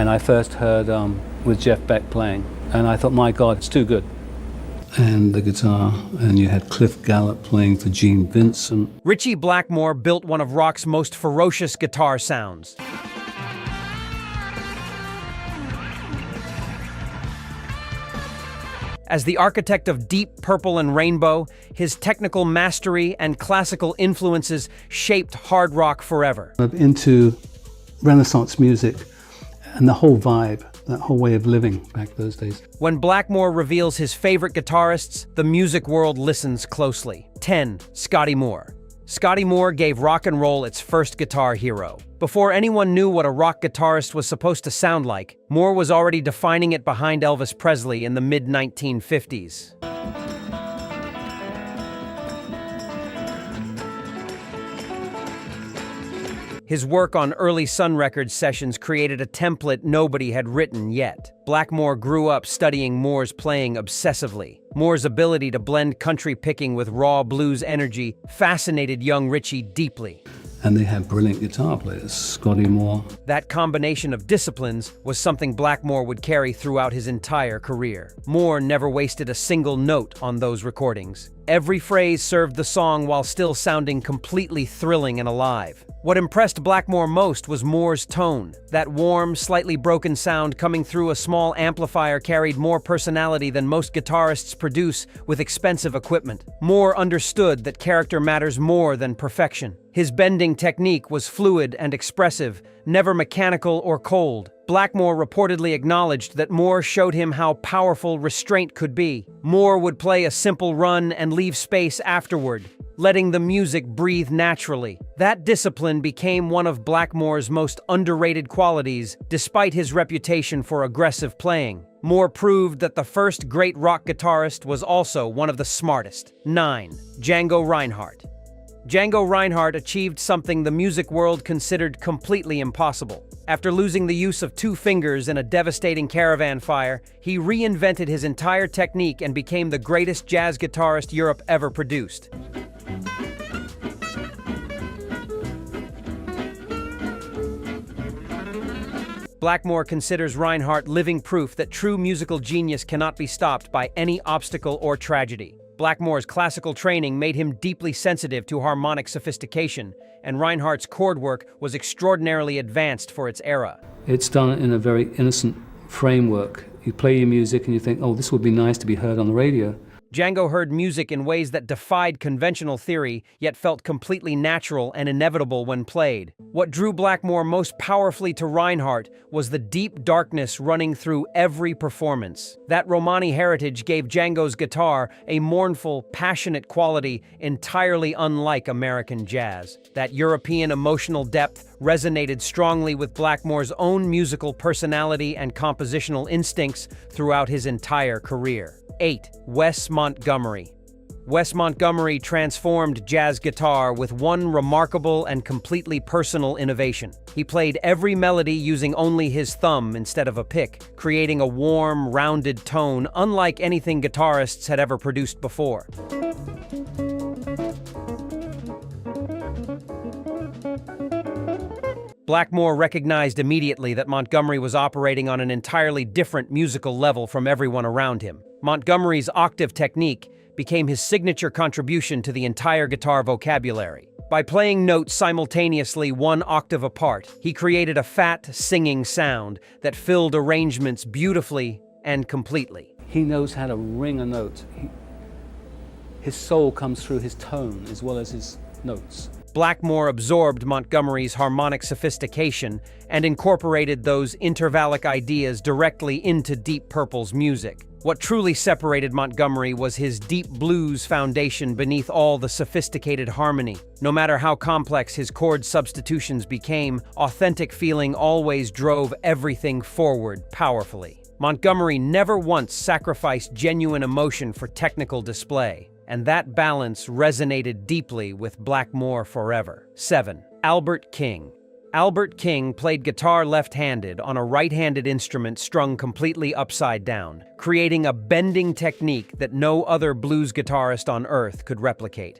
And I first heard with Jeff Beck playing, and I thought, my God, it's too good. And the guitar, and you had Cliff Gallup playing for Gene Vincent. Ritchie Blackmore built one of rock's most ferocious guitar sounds. As the architect of Deep Purple and Rainbow, his technical mastery and classical influences shaped hard rock forever. Into Renaissance music and the whole vibe, that whole way of living back those days. When Blackmore reveals his favorite guitarists, the music world listens closely. 10. Scotty Moore. Scotty Moore gave rock and roll its first guitar hero. Before anyone knew what a rock guitarist was supposed to sound like, Moore was already defining it behind Elvis Presley in the mid-1950s. His work on early Sun Records sessions created a template nobody had written yet. Blackmore grew up studying Moore's playing obsessively. Moore's ability to blend country picking with raw blues energy fascinated young Ritchie deeply. And they had brilliant guitar players, Scotty Moore. That combination of disciplines was something Blackmore would carry throughout his entire career. Moore never wasted a single note on those recordings. Every phrase served the song while still sounding completely thrilling and alive. What impressed Blackmore most was Moore's tone. That warm, slightly broken sound coming through a small amplifier carried more personality than most guitarists produce with expensive equipment. Moore understood that character matters more than perfection. His bending technique was fluid and expressive, never mechanical or cold. Blackmore reportedly acknowledged that Moore showed him how powerful restraint could be. Moore would play a simple run and leave space afterward, letting the music breathe naturally. That discipline became one of Blackmore's most underrated qualities, despite his reputation for aggressive playing. Moore proved that the first great rock guitarist was also one of the smartest. 9. Django Reinhardt. Django Reinhardt achieved something the music world considered completely impossible. After losing the use of 2 fingers in a devastating caravan fire, he reinvented his entire technique and became the greatest jazz guitarist Europe ever produced. Blackmore considers Reinhardt living proof that true musical genius cannot be stopped by any obstacle or tragedy. Blackmore's classical training made him deeply sensitive to harmonic sophistication, and Reinhardt's chord work was extraordinarily advanced for its era. It's done in a very innocent framework. You play your music and you think, oh, this would be nice to be heard on the radio. Django heard music in ways that defied conventional theory, yet felt completely natural and inevitable when played. What drew Blackmore most powerfully to Reinhardt was the deep darkness running through every performance. That Romani heritage gave Django's guitar a mournful, passionate quality entirely unlike American jazz. That European emotional depth resonated strongly with Blackmore's own musical personality and compositional instincts throughout his entire career. 8. Wes Montgomery. Wes Montgomery transformed jazz guitar with one remarkable and completely personal innovation. He played every melody using only his thumb instead of a pick, creating a warm, rounded tone unlike anything guitarists had ever produced before. Blackmore recognized immediately that Montgomery was operating on an entirely different musical level from everyone around him. Montgomery's octave technique became his signature contribution to the entire guitar vocabulary. By playing notes simultaneously 1 octave apart, he created a fat, singing sound that filled arrangements beautifully and completely. He knows how to ring a note. His soul comes through his tone as well as his notes. Blackmore absorbed Montgomery's harmonic sophistication and incorporated those intervallic ideas directly into Deep Purple's music. What truly separated Montgomery was his deep blues foundation beneath all the sophisticated harmony. No matter how complex his chord substitutions became, authentic feeling always drove everything forward powerfully. Montgomery never once sacrificed genuine emotion for technical display, and that balance resonated deeply with Blackmore forever. 7. Albert King. Albert King played guitar left-handed on a right-handed instrument strung completely upside down, creating a bending technique that no other blues guitarist on earth could replicate.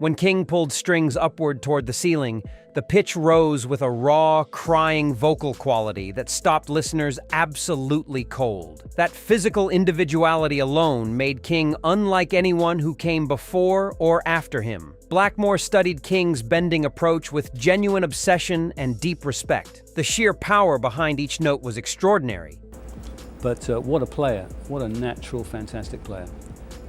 When King pulled strings upward toward the ceiling, the pitch rose with a raw, crying vocal quality that stopped listeners absolutely cold. That physical individuality alone made King unlike anyone who came before or after him. Blackmore studied King's bending approach with genuine obsession and deep respect. The sheer power behind each note was extraordinary. But what a player, what a natural, fantastic player.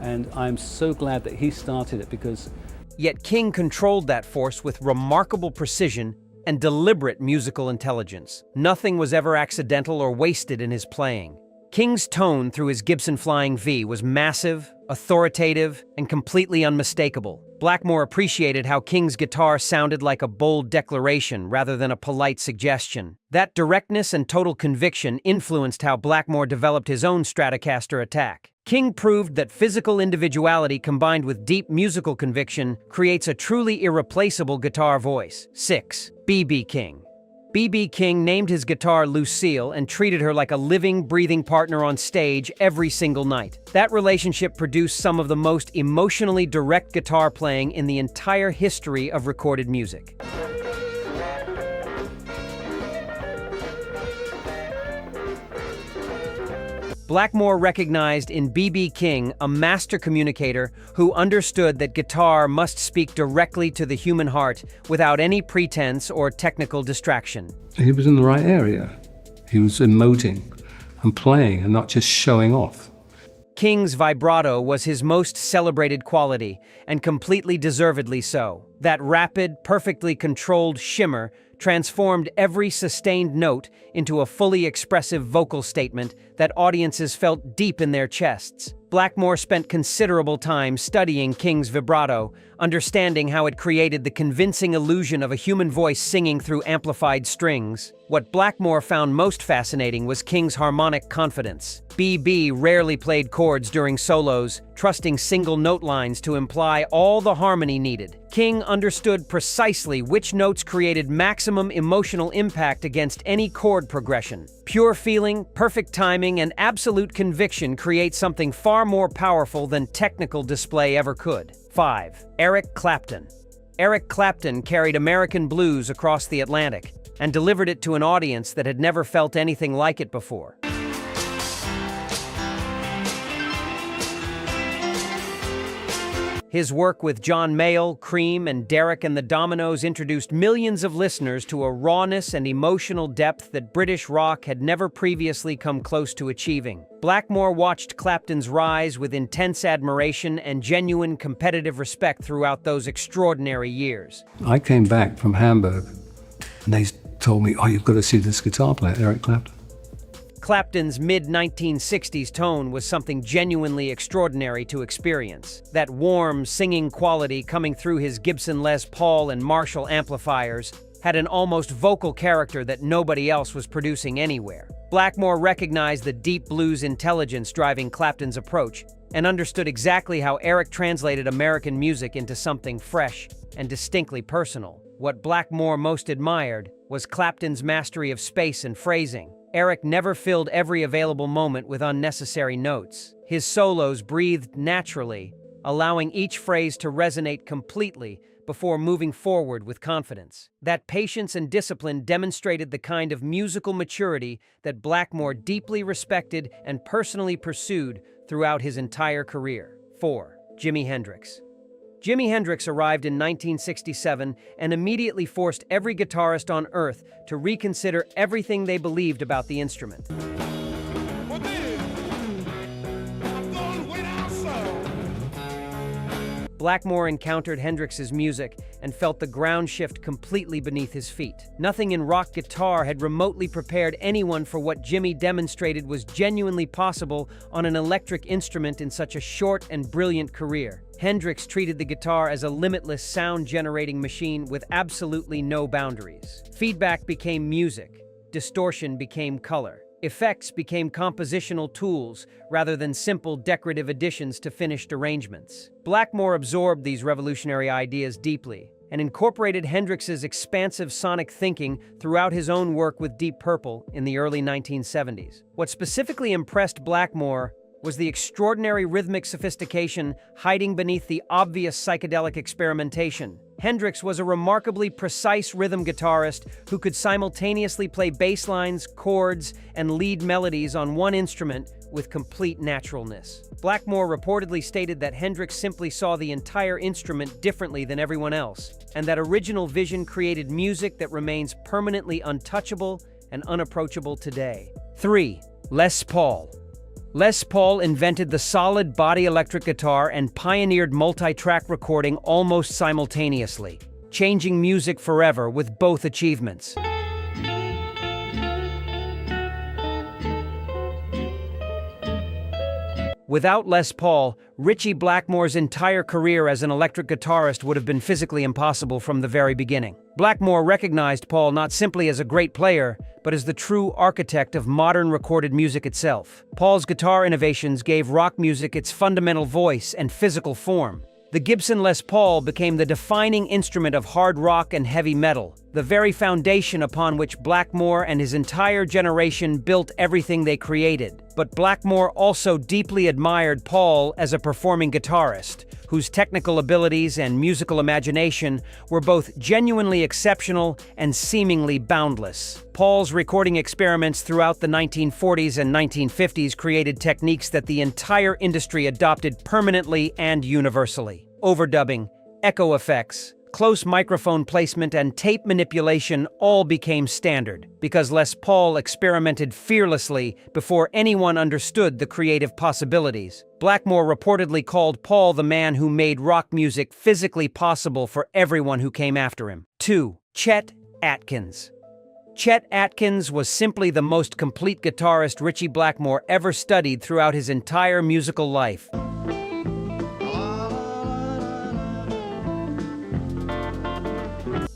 And I'm so glad that he started it because Yet King controlled that force with remarkable precision and deliberate musical intelligence. Nothing was ever accidental or wasted in his playing. King's tone through his Gibson Flying V was massive, authoritative, and completely unmistakable. Blackmore appreciated how King's guitar sounded like a bold declaration rather than a polite suggestion. That directness and total conviction influenced how Blackmore developed his own Stratocaster attack. King proved that physical individuality combined with deep musical conviction creates a truly irreplaceable guitar voice. 6. B.B. King. B.B. King named his guitar Lucille and treated her like a living, breathing partner on stage every single night. That relationship produced some of the most emotionally direct guitar playing in the entire history of recorded music. Blackmore recognized in B.B. King a master communicator who understood that guitar must speak directly to the human heart without any pretense or technical distraction. he was in the right area. He was emoting and playing and not just showing off. King's vibrato was his most celebrated quality, and completely deservedly so. That rapid, perfectly controlled shimmer transformed every sustained note into a fully expressive vocal statement that audiences felt deep in their chests. Blackmore spent considerable time studying King's vibrato, understanding how it created the convincing illusion of a human voice singing through amplified strings. What Blackmore found most fascinating was King's harmonic confidence. B.B. rarely played chords during solos, trusting single note lines to imply all the harmony needed. King understood precisely which notes created maximum emotional impact against any chord progression. Pure feeling, perfect timing, and absolute conviction create something far more powerful than technical display ever could. 5. Eric Clapton. Eric Clapton carried American blues across the Atlantic and delivered it to an audience that had never felt anything like it before. His work with John Mayall, Cream, and Derek and the Dominoes introduced millions of listeners to a rawness and emotional depth that British rock had never previously come close to achieving. Blackmore watched Clapton's rise with intense admiration and genuine competitive respect throughout those extraordinary years. I came back from Hamburg and they told me, oh, you've got to see this guitar player, Eric Clapton. Clapton's mid-1960s tone was something genuinely extraordinary to experience. That warm, singing quality coming through his Gibson Les Paul and Marshall amplifiers had an almost vocal character that nobody else was producing anywhere. Blackmore recognized the deep blues intelligence driving Clapton's approach and understood exactly how Eric translated American music into something fresh and distinctly personal. What Blackmore most admired was Clapton's mastery of space and phrasing. Eric never filled every available moment with unnecessary notes. His solos breathed naturally, allowing each phrase to resonate completely before moving forward with confidence. That patience and discipline demonstrated the kind of musical maturity that Blackmore deeply respected and personally pursued throughout his entire career. 4. Jimi Hendrix. Jimi Hendrix arrived in 1967 and immediately forced every guitarist on Earth to reconsider everything they believed about the instrument. Blackmore encountered Hendrix's music and felt the ground shift completely beneath his feet. Nothing in rock guitar had remotely prepared anyone for what Jimi demonstrated was genuinely possible on an electric instrument in such a short and brilliant career. Hendrix treated the guitar as a limitless sound-generating machine with absolutely no boundaries. Feedback became music, distortion became color. Effects became compositional tools rather than simple decorative additions to finished arrangements. Blackmore absorbed these revolutionary ideas deeply and incorporated Hendrix's expansive sonic thinking throughout his own work with Deep Purple in the early 1970s. What specifically impressed Blackmore was the extraordinary rhythmic sophistication hiding beneath the obvious psychedelic experimentation. Hendrix was a remarkably precise rhythm guitarist who could simultaneously play bass lines, chords, and lead melodies on one instrument with complete naturalness. Blackmore reportedly stated that Hendrix simply saw the entire instrument differently than everyone else, and that original vision created music that remains permanently untouchable and unapproachable today. 3. Les Paul. Les Paul invented the solid body electric guitar and pioneered multi-track recording almost simultaneously, changing music forever with both achievements. Without Les Paul, Ritchie Blackmore's entire career as an electric guitarist would have been physically impossible from the very beginning. Blackmore recognized Paul not simply as a great player, but as the true architect of modern recorded music itself. Paul's guitar innovations gave rock music its fundamental voice and physical form. The Gibson Les Paul became the defining instrument of hard rock and heavy metal, the very foundation upon which Blackmore and his entire generation built everything they created. But Blackmore also deeply admired Paul as a performing guitarist, whose technical abilities and musical imagination were both genuinely exceptional and seemingly boundless. Paul's recording experiments throughout the 1940s and 1950s created techniques that the entire industry adopted permanently and universally. Overdubbing, echo effects, close microphone placement, and tape manipulation all became standard, because Les Paul experimented fearlessly before anyone understood the creative possibilities. Blackmore reportedly called Paul the man who made rock music physically possible for everyone who came after him. 2. Chet Atkins. Chet Atkins was simply the most complete guitarist Ritchie Blackmore ever studied throughout his entire musical life.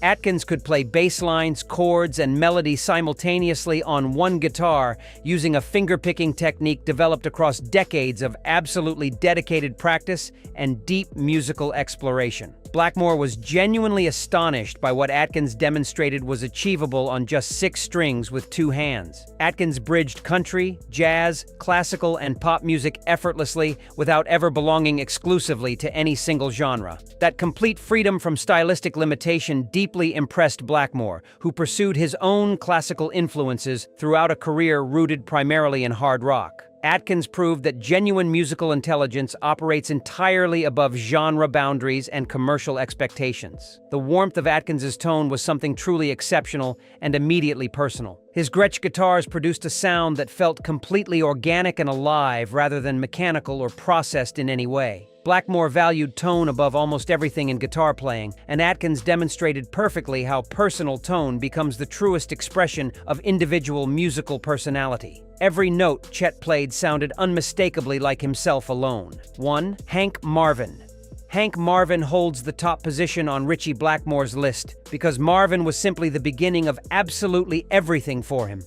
Atkins could play bass lines, chords, and melody simultaneously on one guitar using a finger-picking technique developed across decades of absolutely dedicated practice and deep musical exploration. Blackmore was genuinely astonished by what Atkins demonstrated was achievable on just 6 strings with 2 hands. Atkins bridged country, jazz, classical, and pop music effortlessly without ever belonging exclusively to any single genre. That complete freedom from stylistic limitation deeply impressed Blackmore, who pursued his own classical influences throughout a career rooted primarily in hard rock. Atkins proved that genuine musical intelligence operates entirely above genre boundaries and commercial expectations. The warmth of Atkins's tone was something truly exceptional and immediately personal. His Gretsch guitars produced a sound that felt completely organic and alive rather than mechanical or processed in any way. Blackmore valued tone above almost everything in guitar playing, and Atkins demonstrated perfectly how personal tone becomes the truest expression of individual musical personality. Every note Chet played sounded unmistakably like himself alone. 1. Hank Marvin. Hank Marvin holds the top position on Ritchie Blackmore's list because Marvin was simply the beginning of absolutely everything for him.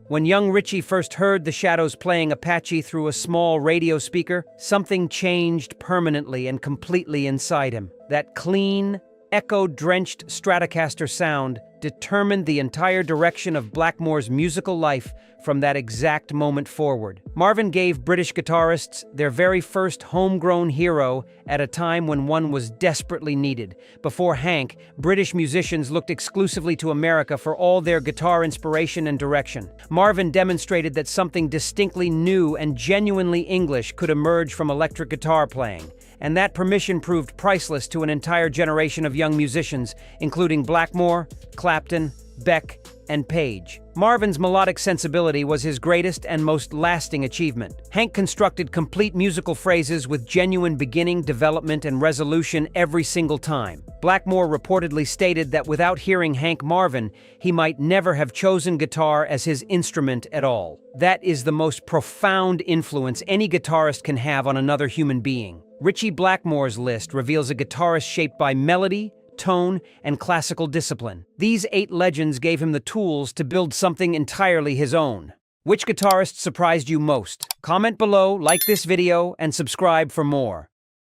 When young Ritchie first heard the Shadows playing Apache through a small radio speaker, something changed permanently and completely inside him. That clean, echo-drenched Stratocaster sound determined the entire direction of Blackmore's musical life from that exact moment forward. Marvin gave British guitarists their very first homegrown hero at a time when one was desperately needed. Before Hank, British musicians looked exclusively to America for all their guitar inspiration and direction. Marvin demonstrated that something distinctly new and genuinely English could emerge from electric guitar playing, and that permission proved priceless to an entire generation of young musicians, including Blackmore, Clapton, Beck, and Page. Marvin's melodic sensibility was his greatest and most lasting achievement. Hank constructed complete musical phrases with genuine beginning, development, and resolution every single time. Blackmore reportedly stated that without hearing Hank Marvin, he might never have chosen guitar as his instrument at all. That is the most profound influence any guitarist can have on another human being. Ritchie Blackmore's list reveals a guitarist shaped by melody, tone, and classical discipline. These 8 legends gave him the tools to build something entirely his own. Which guitarist surprised you most? Comment below, like this video, and subscribe for more.